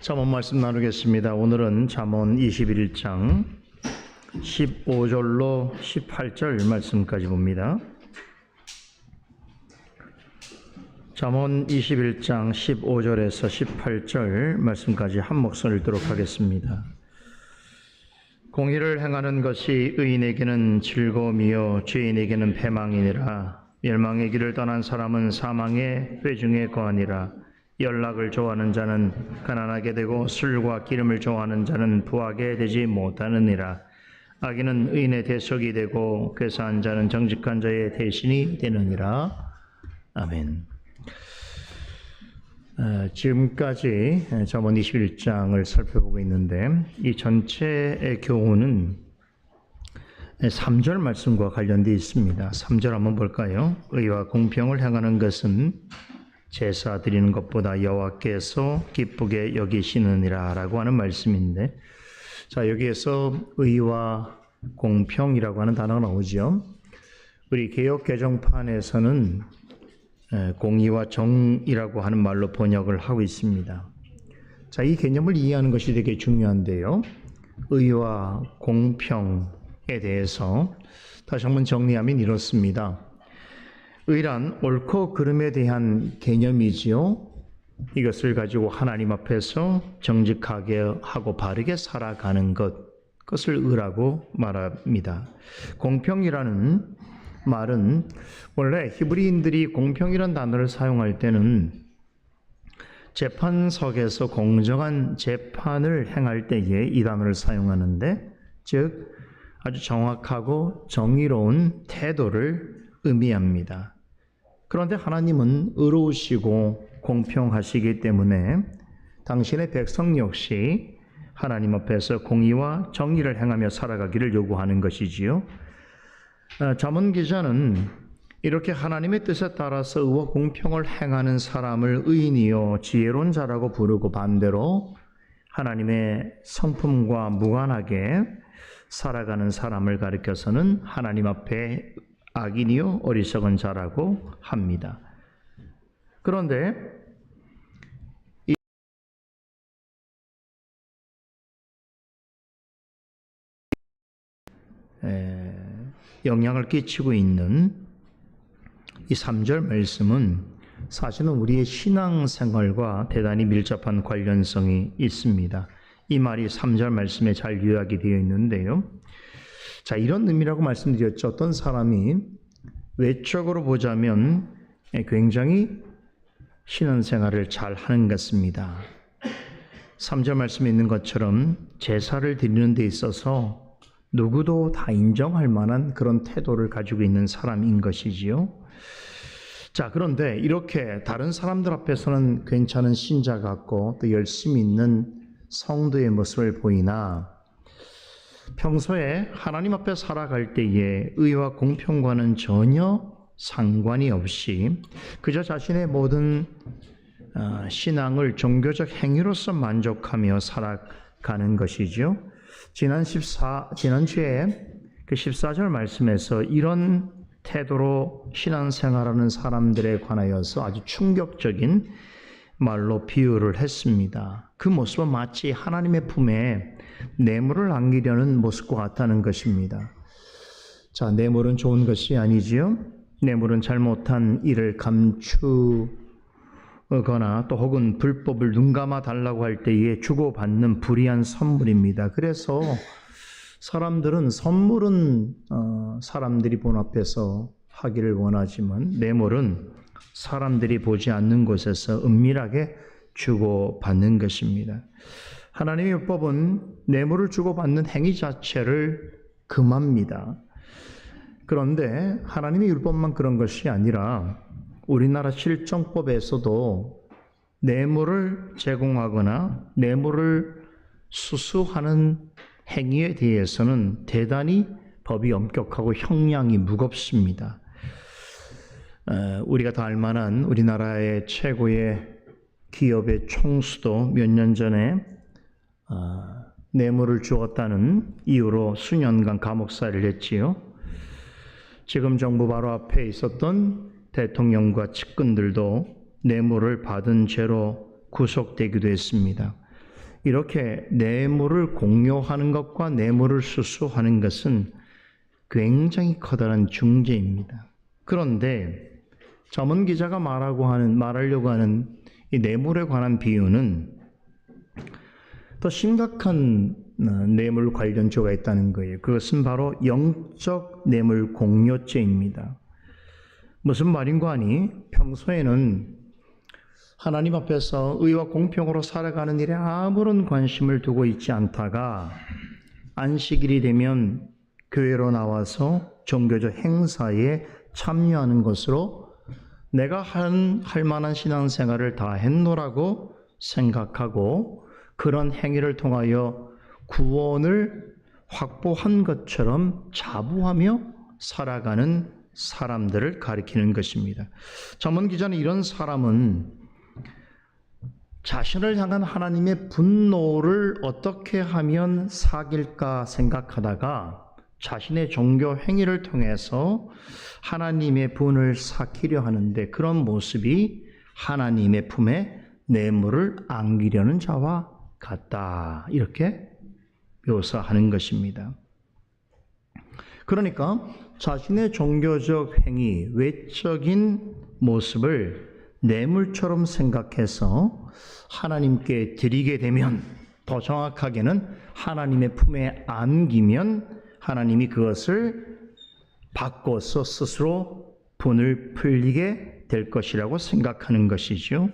잠언 말씀 나누겠습니다. 오늘은 잠언 21장 15절로 18절 말씀까지 봅니다. 잠언 21장 15절에서 18절 말씀까지 한 목소리 읽도록 하겠습니다. 공의를 행하는 것이 의인에게는 즐거움이요 죄인에게는 패망이니라. 멸망의 길을 떠난 사람은 사망의 회중에 거하니라. 연락을 좋아하는 자는 가난하게 되고 술과 기름을 좋아하는 자는 부하게 되지 못하느니라. 악인은 의인의 대속이 되고 괴사한 자는 정직한 자의 대신이 되느니라. 아멘. 지금까지 잠언 21장을 살펴보고 있는데 이 전체의 교훈은 3절 말씀과 관련되어 있습니다. 3절 한번 볼까요? 의와 공평을 행하는 것은 제사 드리는 것보다 여호와께서 기쁘게 여기시느니라 라고 하는 말씀인데, 자, 여기에서 의와 공평이라고 하는 단어가 나오죠. 우리 개역 개정판에서는 공의와 정이라고 하는 말로 번역을 하고 있습니다. 자, 이 개념을 이해하는 것이 되게 중요한데요. 의와 공평에 대해서 다시 한번 정리하면 이렇습니다. 의란 옳고 그름에 대한 개념이지요. 이것을 가지고 하나님 앞에서 정직하게 하고 바르게 살아가는 그것을 의라고 말합니다. 공평이라는 말은 원래 히브리인들이 공평이라는 단어를 사용할 때는 재판석에서 공정한 재판을 행할 때에 이 단어를 사용하는데, 즉 아주 정확하고 정의로운 태도를 의미합니다. 그런데 하나님은 의로우시고 공평하시기 때문에 당신의 백성 역시 하나님 앞에서 공의와 정의를 행하며 살아가기를 요구하는 것이지요. 잠언 기자는 이렇게 하나님의 뜻에 따라서 의와 공평을 행하는 사람을 의인이요 지혜로운 자라고 부르고, 반대로 하나님의 성품과 무관하게 살아가는 사람을 가리켜서는 하나님 앞에 악인이요 어리석은 자라고 합니다. 그런데 영향을 끼치고 있는 이 3절 말씀은 사실은 우리의 신앙생활과 대단히 밀접한 관련성이 있습니다. 이 말이 3절 말씀에 잘 요약이 되어 있는데요. 자, 이런 의미라고 말씀드렸죠. 어떤 사람이 외적으로 보자면 굉장히 신앙생활을 잘 하는 것 같습니다. 3절 말씀에 있는 것처럼 제사를 드리는 데 있어서 누구도 다 인정할 만한 그런 태도를 가지고 있는 사람인 것이지요. 자, 그런데 이렇게 다른 사람들 앞에서는 괜찮은 신자 같고 또 열심히 있는 성도의 모습을 보이나 평소에 하나님 앞에 살아갈 때에 의와 공평과는 전혀 상관이 없이 그저 자신의 모든 신앙을 종교적 행위로서 만족하며 살아가는 것이죠. 지난주에 그 14절 말씀에서 이런 태도로 신앙생활하는 사람들에 관하여서 아주 충격적인 말로 비유를 했습니다. 그 모습은 마치 하나님의 품에 뇌물을 안기려는 모습과 같다는 것입니다. 자, 뇌물은 좋은 것이 아니지요. 뇌물은 잘못한 일을 감추거나 또 혹은 불법을 눈감아 달라고 할 때에 주고받는 불의한 선물입니다. 그래서 사람들은 선물은 사람들이 본 앞에서 하기를 원하지만 뇌물은 사람들이 보지 않는 곳에서 은밀하게 주고받는 것입니다. 하나님의 율법은 뇌물을 주고받는 행위 자체를 금합니다. 그런데 하나님의 율법만 그런 것이 아니라 우리나라 실정법에서도 뇌물을 제공하거나 뇌물을 수수하는 행위에 대해서는 대단히 법이 엄격하고 형량이 무겁습니다. 우리가 다 알만한 우리나라의 최고의 기업의 총수도 몇 년 전에 뇌물을 주었다는 이유로 수년간 감옥살이를 했지요. 지금 정부 바로 앞에 있었던 대통령과 측근들도 뇌물을 받은 죄로 구속되기도 했습니다. 이렇게 뇌물을 공유하는 것과 뇌물을 수수하는 것은 굉장히 커다란 중죄입니다. 그런데 잠언 기자가 말하려고 하는 이 뇌물에 관한 비유는 더 심각한 뇌물 관련죄가 있다는 거예요. 그것은 바로 영적 뇌물 공여죄입니다. 무슨 말인가 하니 평소에는 하나님 앞에서 의와 공평으로 살아가는 일에 아무런 관심을 두고 있지 않다가 안식일이 되면 교회로 나와서 종교적 행사에 참여하는 것으로 내가 할 만한 신앙생활을 다 했노라고 생각하고 그런 행위를 통하여 구원을 확보한 것처럼 자부하며 살아가는 사람들을 가리키는 것입니다. 잠언 기자는 이런 사람은 자신을 향한 하나님의 분노를 어떻게 하면 사귈까 생각하다가 자신의 종교 행위를 통해서 하나님의 분을 삭히려 하는데 그런 모습이 하나님의 품에 뇌물을 안기려는 자와 같다. 이렇게 묘사하는 것입니다. 그러니까 자신의 종교적 행위, 외적인 모습을 뇌물처럼 생각해서 하나님께 드리게 되면, 더 정확하게는 하나님의 품에 안기면 하나님이 그것을 바꿔서 스스로 분을 풀리게 될 것이라고 생각하는 것이죠.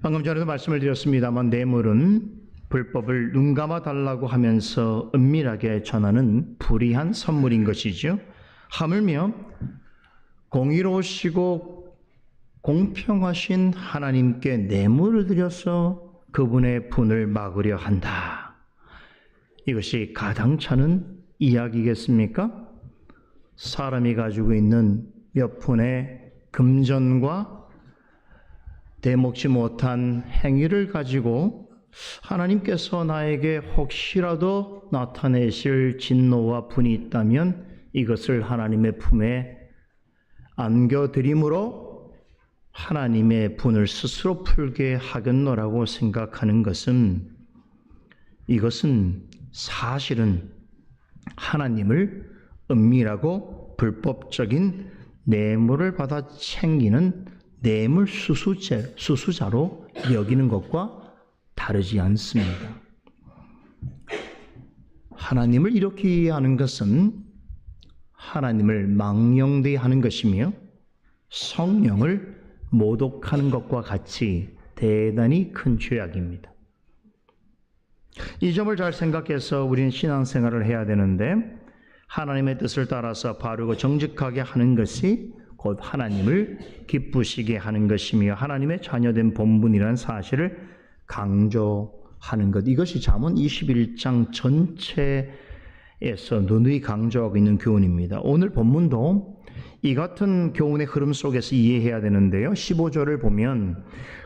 방금 전에도 말씀을 드렸습니다만 뇌물은 불법을 눈감아 달라고 하면서 은밀하게 전하는 불의한 선물인 것이죠. 하물며 공의로우시고 공평하신 하나님께 뇌물을 드려서 그분의 분을 막으려 한다. 이것이 가당찮은 이야기겠습니까? 사람이 가지고 있는 몇 푼의 금전과 대목지 못한 행위를 가지고 하나님께서 나에게 혹시라도 나타내실 진노와 분이 있다면 이것을 하나님의 품에 안겨드림으로 하나님의 분을 스스로 풀게 하겠노라고 생각하는 것은, 이것은 사실은 하나님을 은밀하고 불법적인 뇌물을 받아 챙기는 뇌물 수수자로 여기는 것과 다르지 않습니다. 하나님을 이렇게 이해하는 것은 하나님을 망령되이하는 것이며 성령을 모독하는 것과 같이 대단히 큰 죄악입니다. 이 점을 잘 생각해서 우리는 신앙생활을 해야 되는데, 하나님의 뜻을 따라서 바르고 정직하게 하는 것이 곧 하나님을 기쁘시게 하는 것이며 하나님의 자녀된 본분이라는 사실을 강조하는 것, 이것이 잠언 21장 전체에서 누누이 강조하고 있는 교훈입니다. 오늘 본문도 이 같은 교훈의 흐름 속에서 이해해야 되는데요. 15절을 보면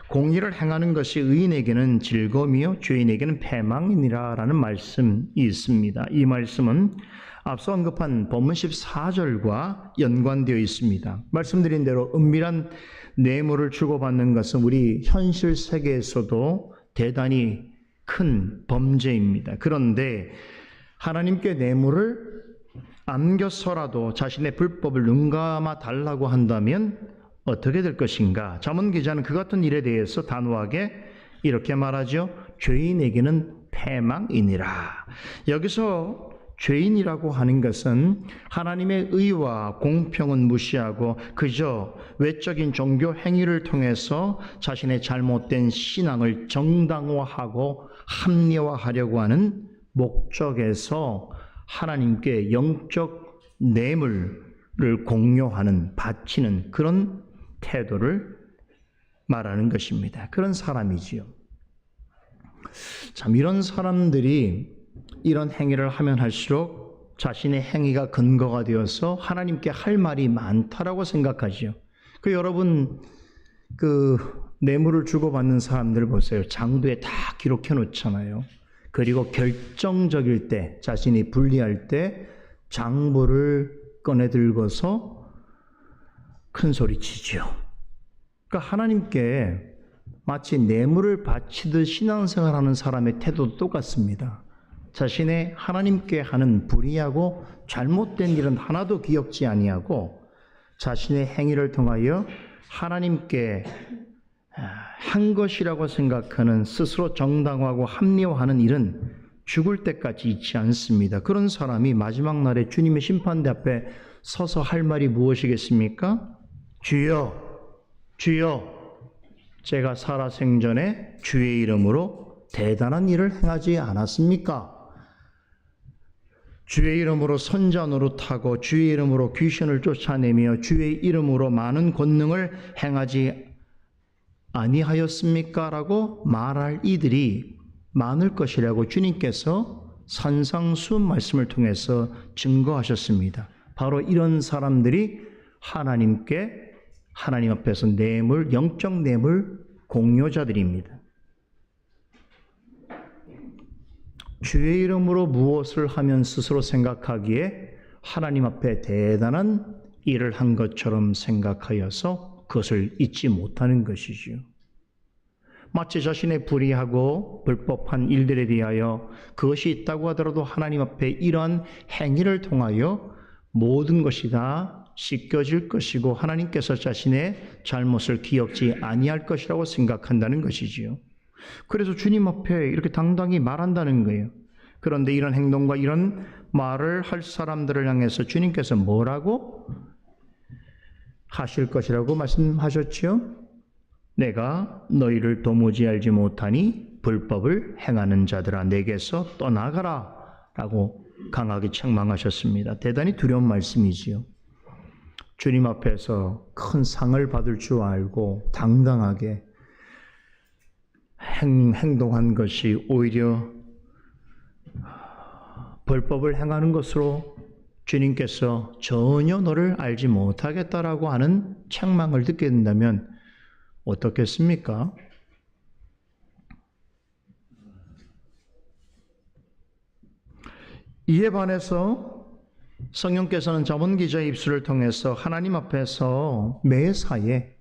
공의를 행하는 것이 의인에게는 즐거움이요 죄인에게는 패망이니라 라는 말씀이 있습니다. 이 말씀은 앞서 언급한 본문 14절과 연관되어 있습니다. 말씀드린 대로 은밀한 뇌물을 주고받는 것은 우리 현실 세계에서도 대단히 큰 범죄입니다. 그런데 하나님께 뇌물을 안겨서라도 자신의 불법을 눈감아 달라고 한다면 어떻게 될 것인가? 잠언 기자는 그 같은 일에 대해서 단호하게 이렇게 말하죠. 죄인에게는 패망이니라. 여기서 죄인이라고 하는 것은 하나님의 의와 공평은 무시하고 그저 외적인 종교 행위를 통해서 자신의 잘못된 신앙을 정당화하고 합리화하려고 하는 목적에서 하나님께 영적 뇌물을 공유하는, 바치는 그런 태도를 말하는 것입니다. 그런 사람이지요. 참, 이런 사람들이 이런 행위를 하면 할수록 자신의 행위가 근거가 되어서 하나님께 할 말이 많다라고 생각하지요. 여러분 뇌물을 주고받는 사람들 보세요. 장부에 다 기록해 놓잖아요. 그리고 결정적일 때, 자신이 불리할 때 장부를 꺼내 들고서 큰 소리 치죠. 그러니까 하나님께 마치 뇌물을 바치듯 신앙생활하는 사람의 태도도 똑같습니다. 자신의 하나님께 하는 불의하고 잘못된 일은 하나도 기억지 아니하고 자신의 행위를 통하여 하나님께 한 것이라고 생각하는 스스로 정당화하고 합리화하는 일은 죽을 때까지 잊지 않습니다. 그런 사람이 마지막 날에 주님의 심판대 앞에 서서 할 말이 무엇이겠습니까? 주여, 주여, 제가 살아생전에 주의 이름으로 대단한 일을 행하지 않았습니까? 주의 이름으로 선자 노릇하고 주의 이름으로 귀신을 쫓아내며 주의 이름으로 많은 권능을 행하지 아니하였습니까? 라고 말할 이들이 많을 것이라고 주님께서 산상수훈 말씀을 통해서 증거하셨습니다. 바로 이런 사람들이 하나님 앞에서 뇌물, 영적 뇌물 공유자들입니다. 주의 이름으로 무엇을 하면 스스로 생각하기에 하나님 앞에 대단한 일을 한 것처럼 생각하여서 그것을 잊지 못하는 것이지요. 마치 자신의 불의하고 불법한 일들에 대하여 그것이 있다고 하더라도 하나님 앞에 이러한 행위를 통하여 모든 것이 다 씻겨질 것이고 하나님께서 자신의 잘못을 기억지 아니할 것이라고 생각한다는 것이지요. 그래서 주님 앞에 이렇게 당당히 말한다는 거예요. 그런데 이런 행동과 이런 말을 할 사람들을 향해서 주님께서 뭐라고 하실 것이라고 말씀하셨지요? 내가 너희를 도무지 알지 못하니 불법을 행하는 자들아 내게서 떠나가라 라고 강하게 책망하셨습니다. 대단히 두려운 말씀이지요. 주님 앞에서 큰 상을 받을 줄 알고 당당하게 행동한 것이 오히려 불법을 행하는 것으로 주님께서 전혀 너를 알지 못하겠다라고 하는 책망을 듣게 된다면 어떻겠습니까? 이에 반해서 성령께서는 잠언 기자의 입술을 통해서 하나님 앞에서 매사에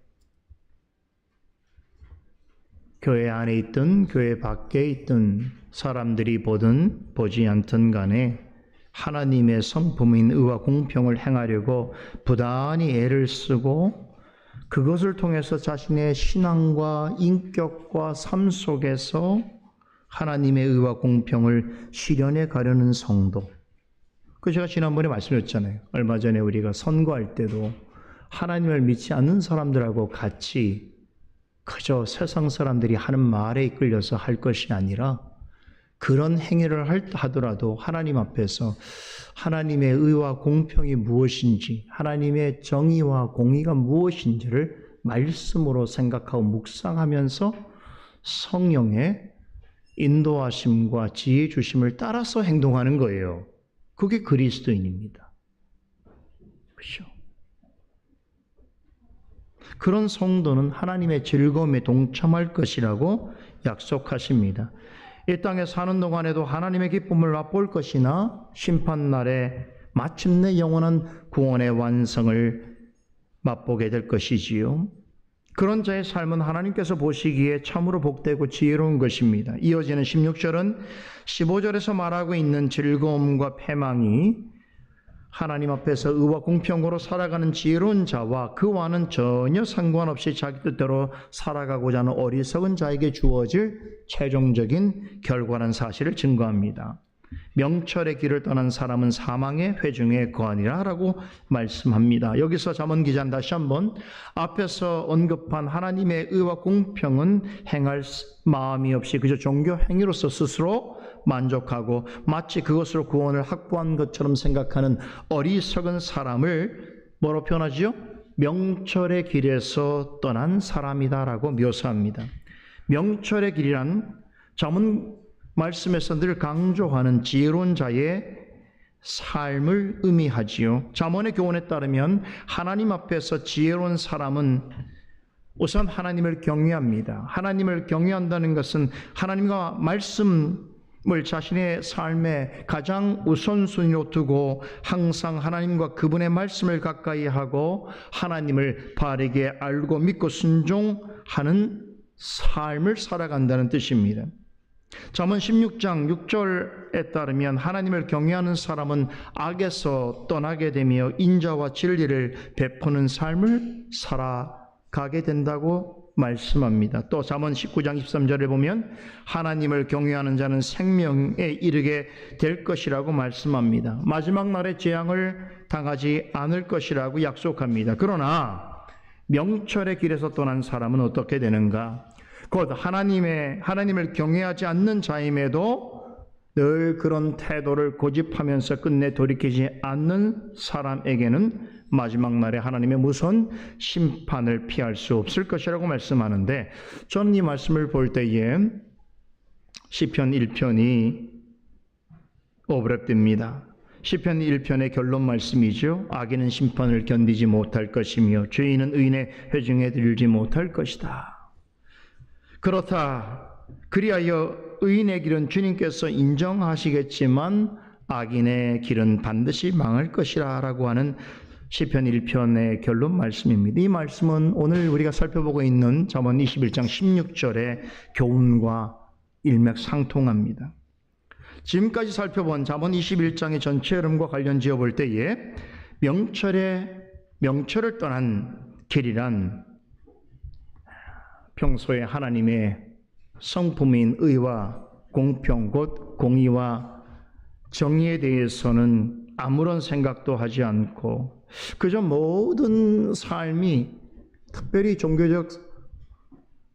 교회 안에 있든 교회 밖에 있든 사람들이 보든 보지 않든 간에 하나님의 성품인 의와 공평을 행하려고 부단히 애를 쓰고 그것을 통해서 자신의 신앙과 인격과 삶 속에서 하나님의 의와 공평을 실현해 가려는 성도. 그 제가 지난번에 말씀드렸잖아요. 얼마 전에 우리가 선거할 때도 하나님을 믿지 않는 사람들하고 같이 그저 세상 사람들이 하는 말에 이끌려서 할 것이 아니라 그런 행위를 하더라도 하나님 앞에서 하나님의 의와 공평이 무엇인지, 하나님의 정의와 공의가 무엇인지를 말씀으로 생각하고 묵상하면서 성령의 인도하심과 지혜 주심을 따라서 행동하는 거예요. 그게 그리스도인입니다. 그렇죠? 그런 성도는 하나님의 즐거움에 동참할 것이라고 약속하십니다. 이 땅에 사는 동안에도 하나님의 기쁨을 맛볼 것이나 심판날에 마침내 영원한 구원의 완성을 맛보게 될 것이지요. 그런 자의 삶은 하나님께서 보시기에 참으로 복되고 지혜로운 것입니다. 이어지는 16절은 15절에서 말하고 있는 즐거움과 패망이 하나님 앞에서 의와 공평으로 살아가는 지혜로운 자와 그와는 전혀 상관없이 자기 뜻대로 살아가고자 하는 어리석은 자에게 주어질 최종적인 결과라는 사실을 증거합니다. 명철의 길을 떠난 사람은 사망의 회중에 거하니라 라고 말씀합니다. 여기서 잠언 기자는 다시 한번 앞에서 언급한 하나님의 의와 공평은 행할 마음이 없이 그저 종교 행위로서 스스로 만족하고 마치 그것으로 구원을 확보한 것처럼 생각하는 어리석은 사람을 뭐로 표현하지요? 명철의 길에서 떠난 사람이다라고 묘사합니다. 명철의 길이란 잠언 말씀에서 늘 강조하는 지혜로운 자의 삶을 의미하지요. 잠언의 교훈에 따르면 하나님 앞에서 지혜로운 사람은 우선 하나님을 경외합니다. 하나님을 경외한다는 것은 하나님과 말씀을 자신의 삶에 가장 우선순위로 두고 항상 하나님과 그분의 말씀을 가까이 하고 하나님을 바르게 알고 믿고 순종하는 삶을 살아간다는 뜻입니다. 잠언 16장 6절에 따르면 하나님을 경외하는 사람은 악에서 떠나게 되며 인자와 진리를 베푸는 삶을 살아가게 된다고 말씀합니다. 또 잠언 19장 23절에 보면 하나님을 경외하는 자는 생명에 이르게 될 것이라고 말씀합니다. 마지막 날에 재앙을 당하지 않을 것이라고 약속합니다. 그러나 명철의 길에서 떠난 사람은 어떻게 되는가? 곧 하나님을 경외하지 않는 자임에도 늘 그런 태도를 고집하면서 끝내 돌이키지 않는 사람에게는 마지막 날에 하나님의 무서운 심판을 피할 수 없을 것이라고 말씀하는데, 저는 이 말씀을 볼 때에 시편 1편이 오버랩됩니다. 시편 1편의 결론 말씀이죠. 악인은 심판을 견디지 못할 것이며 죄인은 의인의 회중에 들지 못할 것이다. 그렇다. 그리하여 의인의 길은 주님께서 인정하시겠지만 악인의 길은 반드시 망할 것이라 라고 하는 시편 1편의 결론 말씀입니다. 이 말씀은 오늘 우리가 살펴보고 있는 잠언 21장 16절의 교훈과 일맥상통합니다. 지금까지 살펴본 잠언 21장의 전체 흐름과 관련 지어볼 때에 명철을 떠난 길이란 평소에 하나님의 성품인 의와 공평, 곧 공의와 정의에 대해서는 아무런 생각도 하지 않고 그저 모든 삶이, 특별히 종교적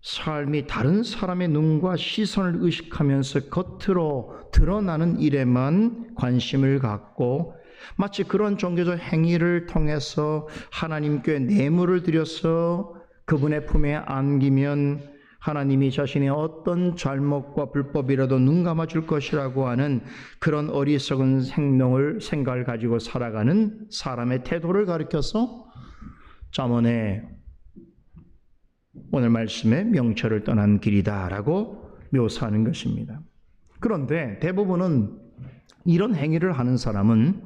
삶이 다른 사람의 눈과 시선을 의식하면서 겉으로 드러나는 일에만 관심을 갖고 마치 그런 종교적 행위를 통해서 하나님께 뇌물을 드려서 그분의 품에 안기면 하나님이 자신의 어떤 잘못과 불법이라도 눈 감아줄 것이라고 하는 그런 어리석은 생각을 가지고 살아가는 사람의 태도를 가리켜서 잠언의 오늘 말씀에 명철을 떠난 길이다라고 묘사하는 것입니다. 그런데 대부분은 이런 행위를 하는 사람은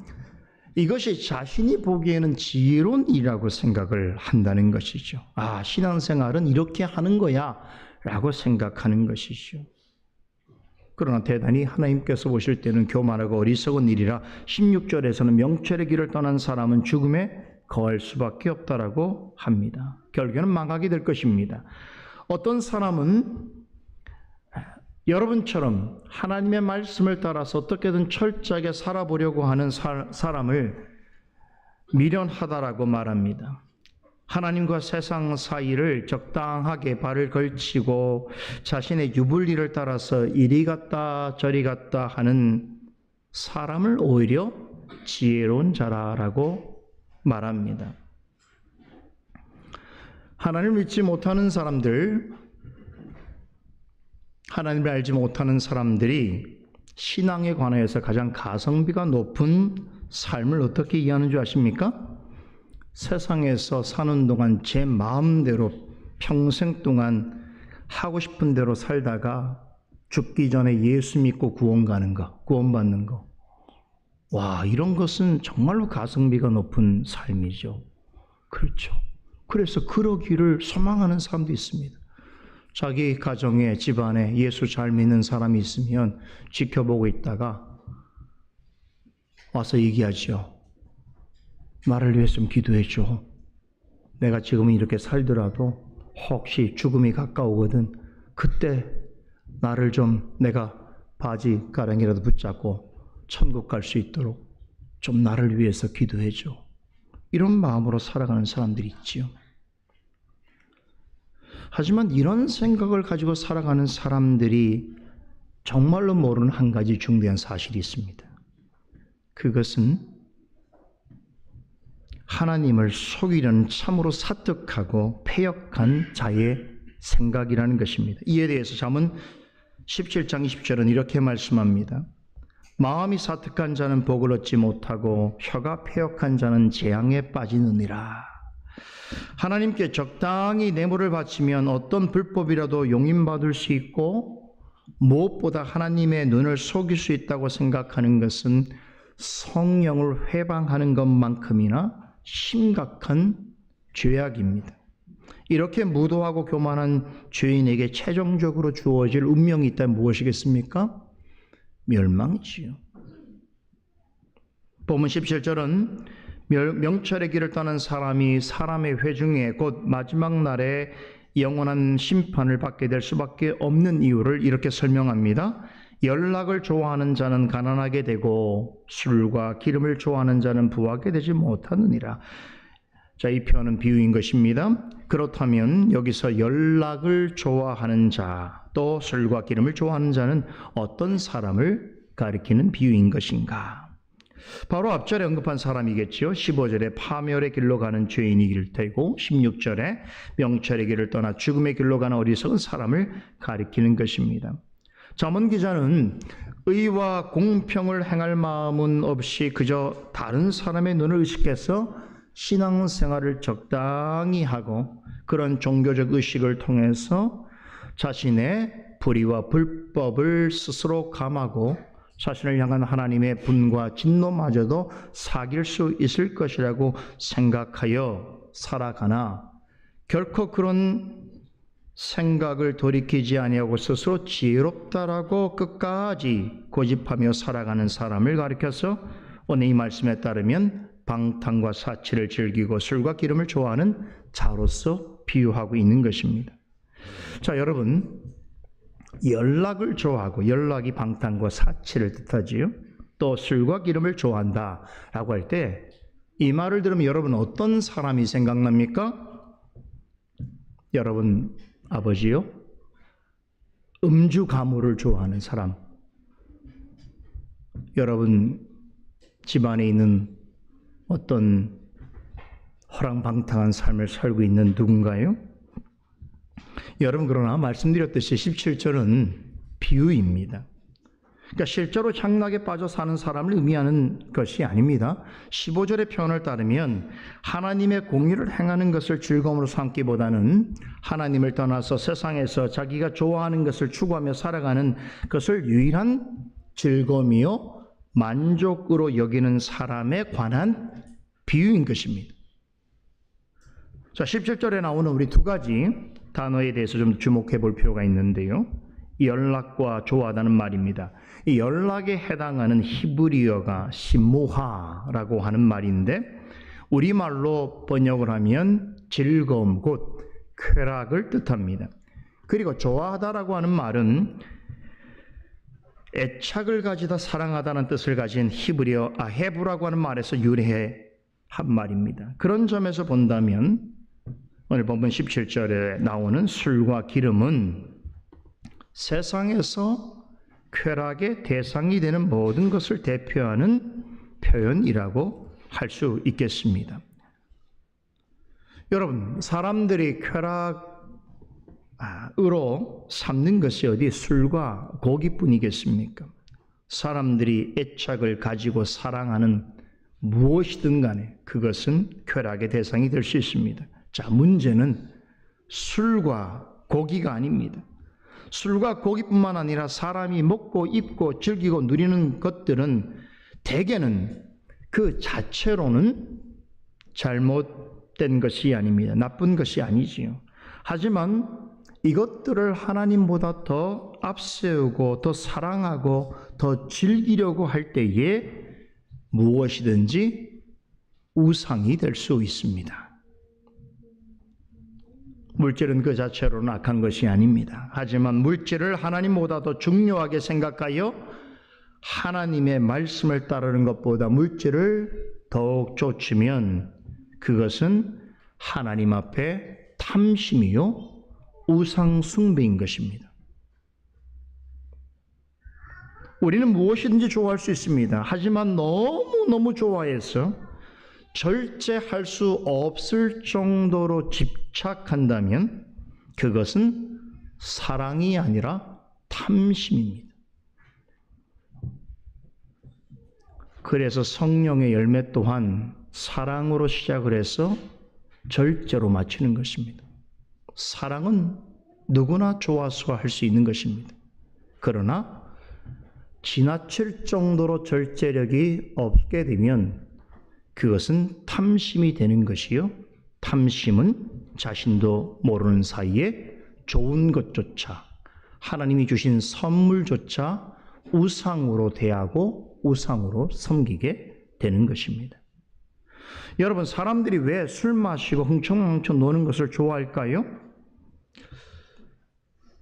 이것이 자신이 보기에는 지혜로운 일이라고 생각을 한다는 것이죠. 아, 신앙생활은 이렇게 하는 거야 라고 생각하는 것이죠. 그러나 대단히 하나님께서 보실 때는 교만하고 어리석은 일이라 16절에서는 명철의 길을 떠난 사람은 죽음에 거할 수밖에 없다라고 합니다. 결국에는 망하게 될 것입니다. 어떤 사람은 여러분처럼 하나님의 말씀을 따라서 어떻게든 철저하게 살아보려고 하는 사람을 미련하다라고 말합니다. 하나님과 세상 사이를 적당하게 발을 걸치고 자신의 유불리를 따라서 이리 갔다 저리 갔다 하는 사람을 오히려 지혜로운 자라라고 말합니다. 하나님을 믿지 못하는 사람들, 하나님을 알지 못하는 사람들이 신앙에 관해서 가장 가성비가 높은 삶을 어떻게 이해하는 줄 아십니까? 세상에서 사는 동안 제 마음대로 평생 동안 하고 싶은 대로 살다가 죽기 전에 예수 믿고 구원받는 거. 와, 이런 것은 정말로 가성비가 높은 삶이죠. 그렇죠. 그래서 그러기를 소망하는 사람도 있습니다. 자기 가정에, 집안에 예수 잘 믿는 사람이 있으면 지켜보고 있다가 와서 얘기하죠. 나를 위해서 좀 기도해 줘. 내가 지금 이렇게 살더라도 혹시 죽음이 가까우거든. 그때 나를 좀 내가 바지 가랑이라도 붙잡고 천국 갈 수 있도록 좀 나를 위해서 기도해 줘. 이런 마음으로 살아가는 사람들이 있지요. 하지만 이런 생각을 가지고 살아가는 사람들이 정말로 모르는 한 가지 중대한 사실이 있습니다. 그것은 하나님을 속이려는 참으로 사특하고 패역한 자의 생각이라는 것입니다. 이에 대해서 잠언 17장 20절은 이렇게 말씀합니다. 마음이 사특한 자는 복을 얻지 못하고 혀가 패역한 자는 재앙에 빠지느니라. 하나님께 적당히 뇌물을 바치면 어떤 불법이라도 용인받을 수 있고 무엇보다 하나님의 눈을 속일 수 있다고 생각하는 것은 성령을 회방하는 것만큼이나 심각한 죄악입니다. 이렇게 무도하고 교만한 죄인에게 최종적으로 주어질 운명이 있다면 무엇이겠습니까? 멸망이지요. 본문 17절은 명철의 길을 떠난 사람이 사람의 회중에 곧 마지막 날에 영원한 심판을 받게 될 수밖에 없는 이유를 이렇게 설명합니다. 연락을 좋아하는 자는 가난하게 되고 술과 기름을 좋아하는 자는 부하게 되지 못하느니라. 자, 이 표현은 비유인 것입니다. 그렇다면 여기서 연락을 좋아하는 자, 또 술과 기름을 좋아하는 자는 어떤 사람을 가리키는 비유인 것인가? 바로 앞절에 언급한 사람이겠지요. 15절에 파멸의 길로 가는 죄인이길 테고 16절에 명철의 길을 떠나 죽음의 길로 가는 어리석은 사람을 가리키는 것입니다. 잠언 기자는 의와 공평을 행할 마음은 없이 그저 다른 사람의 눈을 의식해서 신앙생활을 적당히 하고 그런 종교적 의식을 통해서 자신의 불의와 불법을 스스로 감하고 자신을 향한 하나님의 분과 진노마저도 사귈 수 있을 것이라고 생각하여 살아가나 결코 그런 생각을 돌이키지 아니하고 스스로 지혜롭다라고 끝까지 고집하며 살아가는 사람을 가리켜서 오늘 이 말씀에 따르면 방탕과 사치를 즐기고 술과 기름을 좋아하는 자로서 비유하고 있는 것입니다. 자, 여러분, 연락을 좋아하고 연락이 방탕과 사치를 뜻하지요. 또 술과 기름을 좋아한다라고 할 때 이 말을 들으면 여러분 어떤 사람이 생각납니까? 여러분 아버지요? 음주 가무를 좋아하는 사람. 여러분 집안에 있는 어떤 허랑방탕한 삶을 살고 있는 누군가요? 여러분 그러나 말씀드렸듯이 17절은 비유입니다. 그러니까 실제로 향락에 빠져 사는 사람을 의미하는 것이 아닙니다. 15절의 표현을 따르면 하나님의 공의를 행하는 것을 즐거움으로 삼기보다는 하나님을 떠나서 세상에서 자기가 좋아하는 것을 추구하며 살아가는 것을 유일한 즐거움이요 만족으로 여기는 사람에 관한 비유인 것입니다. 자, 17절에 나오는 우리 두 가지 단어에 대해서 좀 주목해 볼 필요가 있는데요. 연락과 좋아하다는 말입니다. 이 연락에 해당하는 히브리어가 시무하라고 하는 말인데 우리말로 번역을 하면 즐거움, 곧 쾌락을 뜻합니다. 그리고 좋아하다라고 하는 말은 애착을 가지다 사랑하다는 뜻을 가진 히브리어 아헤브라고 하는 말에서 유래한 말입니다. 그런 점에서 본다면 오늘 본문 17절에 나오는 술과 기름은 세상에서 쾌락의 대상이 되는 모든 것을 대표하는 표현이라고 할 수 있겠습니다. 여러분, 사람들이 쾌락으로 삼는 것이 어디 술과 고기뿐이겠습니까? 사람들이 애착을 가지고 사랑하는 무엇이든 간에 그것은 쾌락의 대상이 될 수 있습니다. 자, 문제는 술과 고기가 아닙니다. 술과 고기뿐만 아니라 사람이 먹고 입고 즐기고 누리는 것들은 대개는 그 자체로는 잘못된 것이 아닙니다. 나쁜 것이 아니지요. 하지만 이것들을 하나님보다 더 앞세우고 더 사랑하고 더 즐기려고 할 때에 무엇이든지 우상이 될 수 있습니다. 물질은 그 자체로는 악한 것이 아닙니다. 하지만 물질을 하나님보다 더 중요하게 생각하여 하나님의 말씀을 따르는 것보다 물질을 더욱 쫓으면 그것은 하나님 앞에 탐심이요 우상 숭배인 것입니다. 우리는 무엇이든지 좋아할 수 있습니다. 하지만 너무너무 좋아해서 절제할 수 없을 정도로 집착한다면 그것은 사랑이 아니라 탐심입니다. 그래서 성령의 열매 또한 사랑으로 시작을 해서 절제로 마치는 것입니다. 사랑은 누구나 좋아서 할 수 있는 것입니다. 그러나 지나칠 정도로 절제력이 없게 되면 그것은 탐심이 되는 것이요. 탐심은 자신도 모르는 사이에 좋은 것조차, 하나님이 주신 선물조차 우상으로 대하고 우상으로 섬기게 되는 것입니다. 여러분, 사람들이 왜 술 마시고 흥청망청 노는 것을 좋아할까요?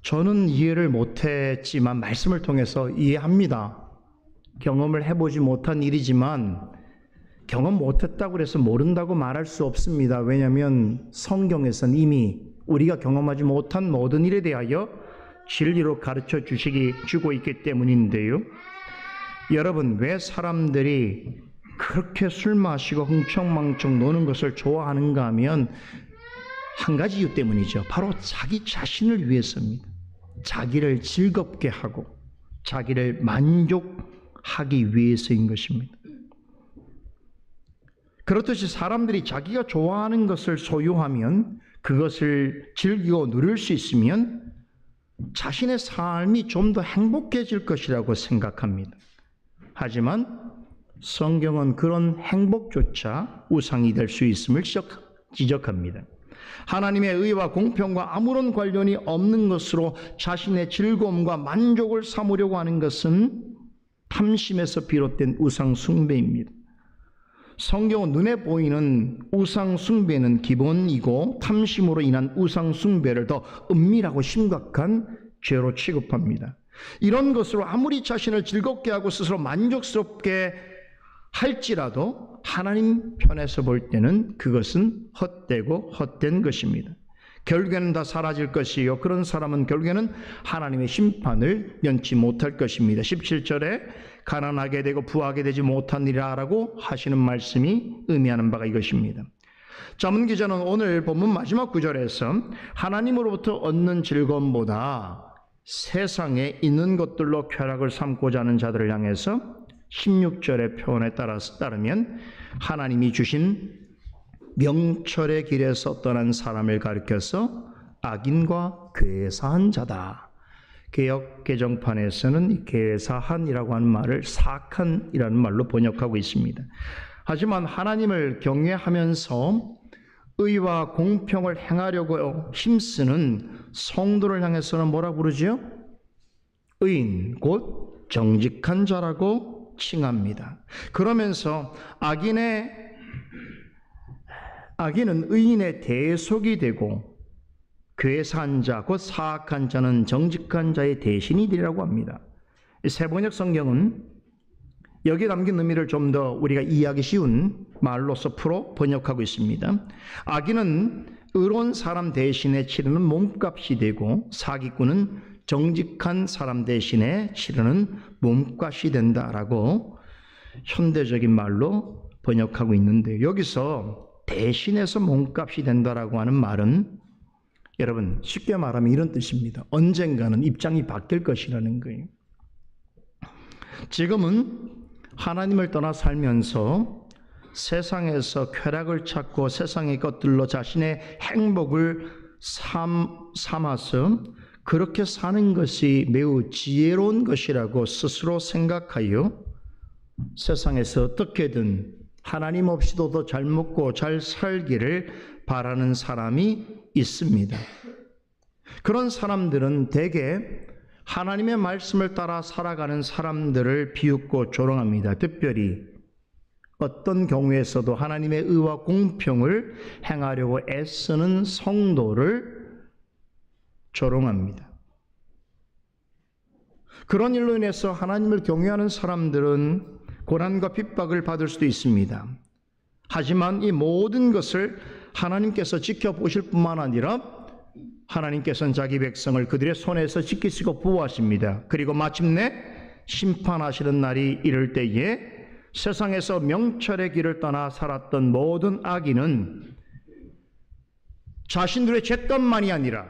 저는 이해를 못했지만 말씀을 통해서 이해합니다. 경험을 해보지 못한 일이지만 경험 못했다고 해서 모른다고 말할 수 없습니다. 왜냐하면 성경에서는 이미 우리가 경험하지 못한 모든 일에 대하여 진리로 가르쳐 주고 있기 때문인데요. 여러분, 왜 사람들이 그렇게 술 마시고 흥청망청 노는 것을 좋아하는가 하면 한 가지 이유 때문이죠. 바로 자기 자신을 위해서입니다. 자기를 즐겁게 하고 자기를 만족하기 위해서인 것입니다. 그렇듯이 사람들이 자기가 좋아하는 것을 소유하면, 그것을 즐기고 누릴 수 있으면 자신의 삶이 좀 더 행복해질 것이라고 생각합니다. 하지만 성경은 그런 행복조차 우상이 될 수 있음을 지적합니다. 하나님의 의와 공평과 아무런 관련이 없는 것으로 자신의 즐거움과 만족을 삼으려고 하는 것은 탐심에서 비롯된 우상 숭배입니다. 성경은 눈에 보이는 우상 숭배는 기본이고 탐심으로 인한 우상 숭배를 더 은밀하고 심각한 죄로 취급합니다. 이런 것으로 아무리 자신을 즐겁게 하고 스스로 만족스럽게 할지라도 하나님 편에서 볼 때는 그것은 헛되고 헛된 것입니다. 결국에는 다 사라질 것이요, 그런 사람은 결국에는 하나님의 심판을 면치 못할 것입니다. 17절에 가난하게 되고 부하게 되지 못하니라 라고 하시는 말씀이 의미하는 바가 이것입니다. 잠언 기자는 오늘 본문 마지막 구절에서 하나님으로부터 얻는 즐거움보다 세상에 있는 것들로 쾌락을 삼고자 하는 자들을 향해서 16절의 표현에 따르면 하나님이 주신 명철의 길에서 떠난 사람을 가리켜서 악인과 괴사한 자다. 개역 개정판에서는 이 괴사한이라고 하는 말을 사악한이라는 말로 번역하고 있습니다. 하지만 하나님을 경외하면서 의와 공평을 행하려고 힘쓰는 성도를 향해서는 뭐라 부르지요? 의인, 곧 정직한 자라고 칭합니다. 그러면서 악인은 의인의 대속이 되고 괴사한 자, 곧 사악한 자는 정직한 자의 대신이 되리라고 합니다. 세번역 성경은 여기에 담긴 의미를 좀 더 우리가 이해하기 쉬운 말로서 풀어 번역하고 있습니다. 악인은 의로운 사람 대신에 치르는 몸값이 되고 사기꾼은 정직한 사람 대신에 치르는 몸값이 된다라고 현대적인 말로 번역하고 있는데, 여기서 대신해서 몸값이 된다라고 하는 말은 여러분 쉽게 말하면 이런 뜻입니다. 언젠가는 입장이 바뀔 것이라는 거예요. 지금은 하나님을 떠나 살면서 세상에서 쾌락을 찾고 세상의 것들로 자신의 행복을 삼아서 그렇게 사는 것이 매우 지혜로운 것이라고 스스로 생각하여 세상에서 어떻게든 하나님 없이도 더 잘 먹고 잘 살기를 바라는 사람이 있습니다. 그런 사람들은 대개 하나님의 말씀을 따라 살아가는 사람들을 비웃고 조롱합니다. 특별히 어떤 경우에서도 하나님의 의와 공평을 행하려고 애쓰는 성도를 조롱합니다. 그런 일로 인해서 하나님을 경외하는 사람들은 고난과 핍박을 받을 수도 있습니다. 하지만 이 모든 것을 하나님께서 지켜보실 뿐만 아니라 하나님께서는 자기 백성을 그들의 손에서 지키시고 보호하십니다. 그리고 마침내 심판하시는 날이 이를 때에 세상에서 명철의 길을 떠나 살았던 모든 악인은 자신들의 죄값만이 아니라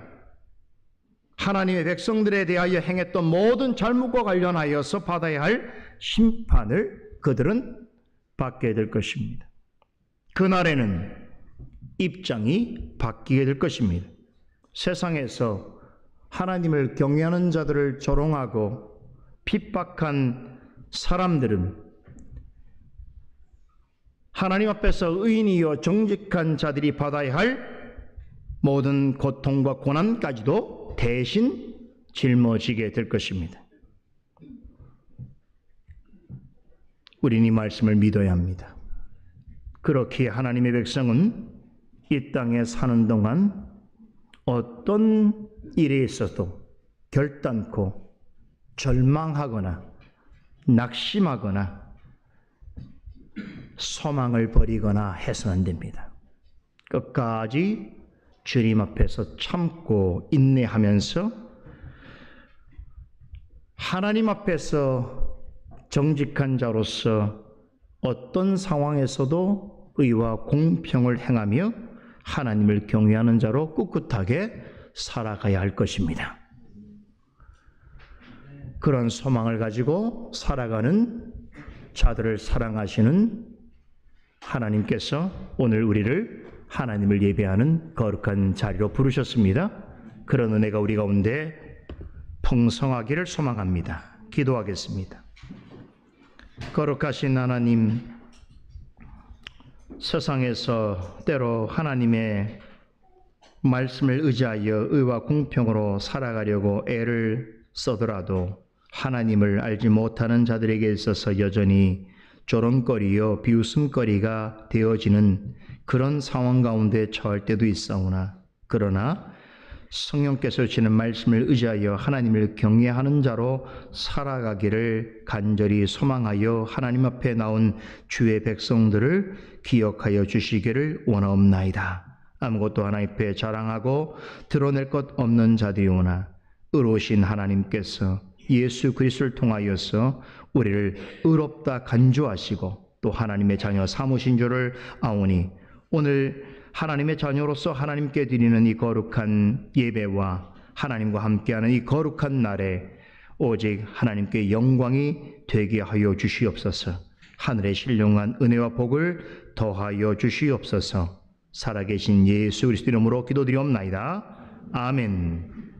하나님의 백성들에 대하여 행했던 모든 잘못과 관련하여서 받아야 할 심판을 그들은 받게 될 것입니다. 그날에는 입장이 바뀌게 될 것입니다. 세상에서 하나님을 경외하는 자들을 조롱하고 핍박한 사람들은 하나님 앞에서 의인이요 정직한 자들이 받아야 할 모든 고통과 고난까지도 대신 짊어지게 될 것입니다. 우리는 이 말씀을 믿어야 합니다. 그렇게 하나님의 백성은 이 땅에 사는 동안 어떤 일에 있어도 결단코 절망하거나 낙심하거나 소망을 버리거나 해서는 안 됩니다. 끝까지 주님 앞에서 참고 인내하면서 하나님 앞에서 정직한 자로서 어떤 상황에서도 의와 공평을 행하며 하나님을 경외하는 자로 꿋꿋하게 살아가야 할 것입니다. 그런 소망을 가지고 살아가는 자들을 사랑하시는 하나님께서 오늘 우리를 하나님을 예배하는 거룩한 자리로 부르셨습니다. 그런 은혜가 우리 가운데 풍성하기를 소망합니다. 기도하겠습니다. 거룩하신 하나님, 세상에서 때로 하나님의 말씀을 의지하여 의와 공평으로 살아가려고 애를 써더라도 하나님을 알지 못하는 자들에게 있어서 여전히 조롱거리요 비웃음거리가 되어지는 그런 상황 가운데 처할 때도 있사오나, 그러나 성령께서 주시는 말씀을 의지하여 하나님을 경외하는 자로 살아가기를 간절히 소망하여 하나님 앞에 나온 주의 백성들을 기억하여 주시기를 원하옵나이다. 아무것도 하나님 앞에 자랑하고 드러낼 것 없는 자들이오나 의로우신 하나님께서 예수 그리스도를 통하여서 우리를 의롭다 간주하시고 또 하나님의 자녀 삼으신 줄을 아오니, 오늘 하나님의 자녀로서 하나님께 드리는 이 거룩한 예배와 하나님과 함께하는 이 거룩한 날에 오직 하나님께 영광이 되게 하여 주시옵소서. 하늘의 신령한 은혜와 복을 더하여 주시옵소서. 살아계신 예수 그리스도 이름으로 기도드리옵나이다. 아멘.